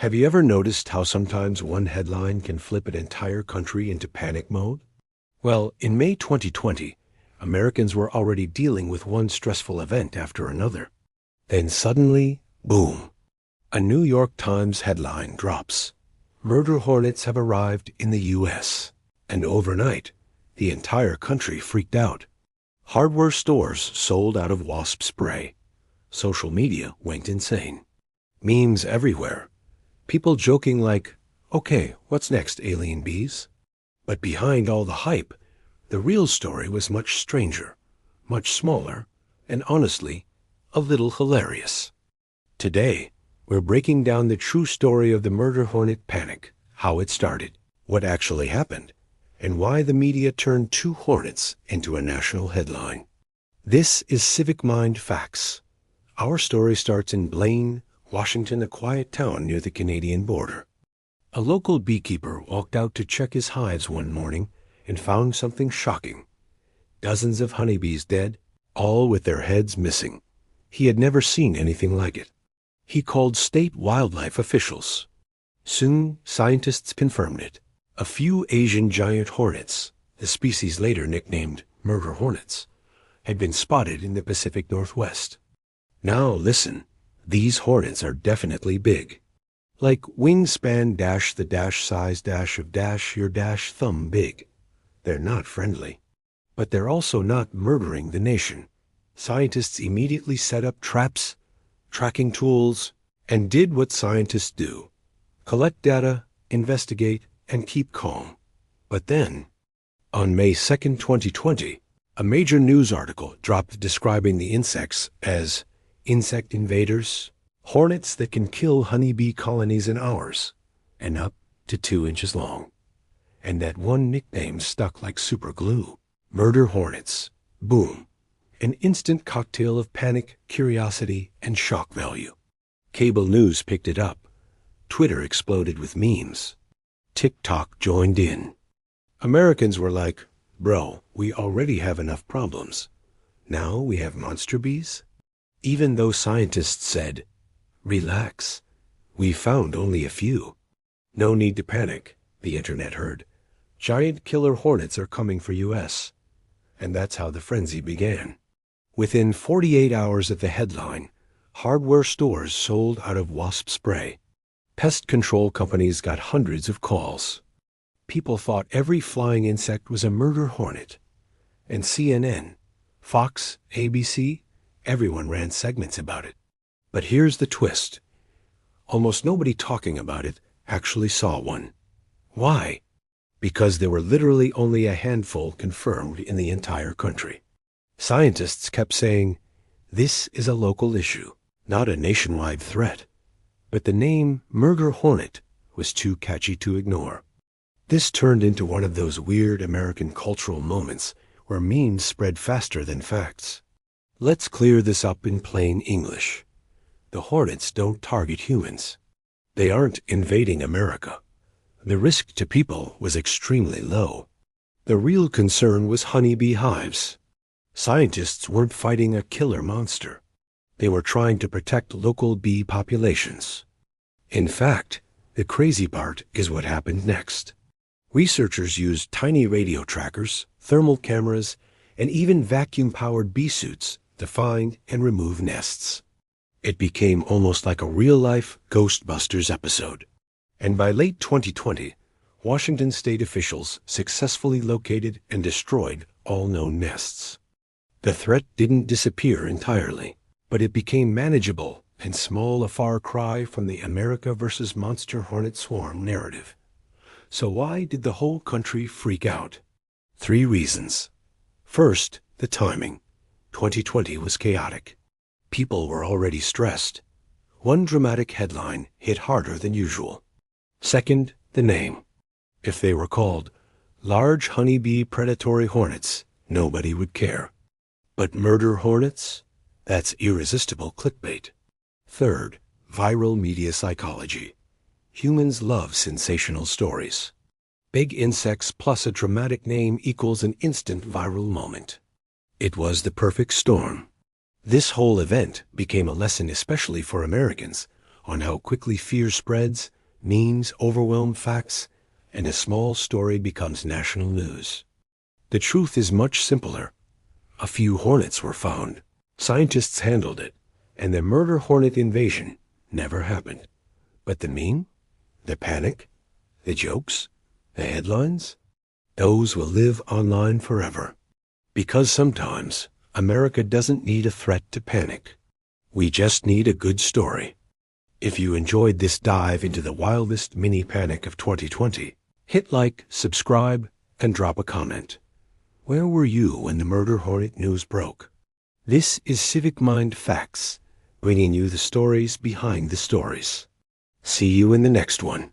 Have you ever noticed how sometimes one headline can flip an entire country into panic mode? Well, in May 2020, Americans were already dealing with one stressful event after another. Then suddenly, boom, a New York Times headline drops. Murder hornets have arrived in the U.S. And overnight, the entire country freaked out. Hardware stores sold out of wasp spray. Social media went insane. Memes everywhere. People joking like, okay, what's next, alien bees? But behind all the hype, the real story was much stranger, much smaller, and honestly, a little hilarious. Today, we're breaking down the true story of the murder hornet panic, how it started, what actually happened, and why the media turned two hornets into a national headline. This is Civic Mind Facts. Our story starts in Blaine, Washington, a quiet town near the Canadian border. A local beekeeper walked out to check his hives one morning and found something shocking. Dozens of honeybees dead, all with their heads missing. He had never seen anything like it. He called state wildlife officials. Soon, scientists confirmed it. A few Asian giant hornets, the species later nicknamed murder hornets, had been spotted in the Pacific Northwest. Now listen, these hornets are definitely big. Like wingspan dash the dash size dash of dash your dash thumb big. They're not friendly. But they're also not murdering the nation. Scientists immediately set up traps, tracking tools, and did what scientists do. Collect data, investigate, and keep calm. But then, on May 2nd, 2020, a major news article dropped describing the insects as insect invaders, hornets that can kill honeybee colonies in hours, and up to 2 inches long. And that one nickname stuck like super glue. Murder hornets. Boom. An instant cocktail of panic, curiosity, and shock value. Cable news picked it up. Twitter exploded with memes. TikTok joined in. Americans were like, bro, we already have enough problems. Now we have monster bees? Even though scientists said, relax, we found only a few. No need to panic, the internet heard. Giant killer hornets are coming for US. And that's how the frenzy began. Within 48 hours of the headline, hardware stores sold out of wasp spray. Pest control companies got hundreds of calls. People thought every flying insect was a murder hornet. And CNN, Fox, ABC, everyone ran segments about it. But here's the twist. Almost nobody talking about it actually saw one. Why? Because there were literally only a handful confirmed in the entire country. Scientists kept saying, this is a local issue, not a nationwide threat. But the name murder hornet was too catchy to ignore. This turned into one of those weird American cultural moments where memes spread faster than facts. Let's clear this up in plain English. The hornets don't target humans. They aren't invading America. The risk to people was extremely low. The real concern was honeybee hives. Scientists weren't fighting a killer monster. They were trying to protect local bee populations. In fact, the crazy part is what happened next. Researchers used tiny radio trackers, thermal cameras, and even vacuum-powered bee suits to find and remove nests. It became almost like a real-life Ghostbusters episode. And by late 2020, Washington state officials successfully located and destroyed all known nests. The threat didn't disappear entirely, but it became manageable and small, a far cry from the America versus monster hornet swarm narrative. So why did the whole country freak out? 3 reasons. First, the timing. 2020 was chaotic. People were already stressed. One dramatic headline hit harder than usual. Second, the name. If they were called large honeybee predatory hornets, nobody would care. But murder hornets? That's irresistible clickbait. Third, viral media psychology. Humans love sensational stories. Big insects plus a dramatic name equals an instant viral moment. It was the perfect storm. This whole event became a lesson especially for Americans on how quickly fear spreads, memes overwhelm facts, and a small story becomes national news. The truth is much simpler. A few Hornets were found. Scientists handled it, and the murder hornet invasion never happened. But the meme? The panic? The jokes? The headlines? Those will live online forever. Because sometimes America doesn't need a threat to panic. We just need a good story. If you enjoyed this dive into the wildest mini panic of 2020, hit like, subscribe, and drop a comment. Where were you when the murder hornet news broke? This is Civic Mind Facts, bringing you the stories behind the stories. See you in the next one.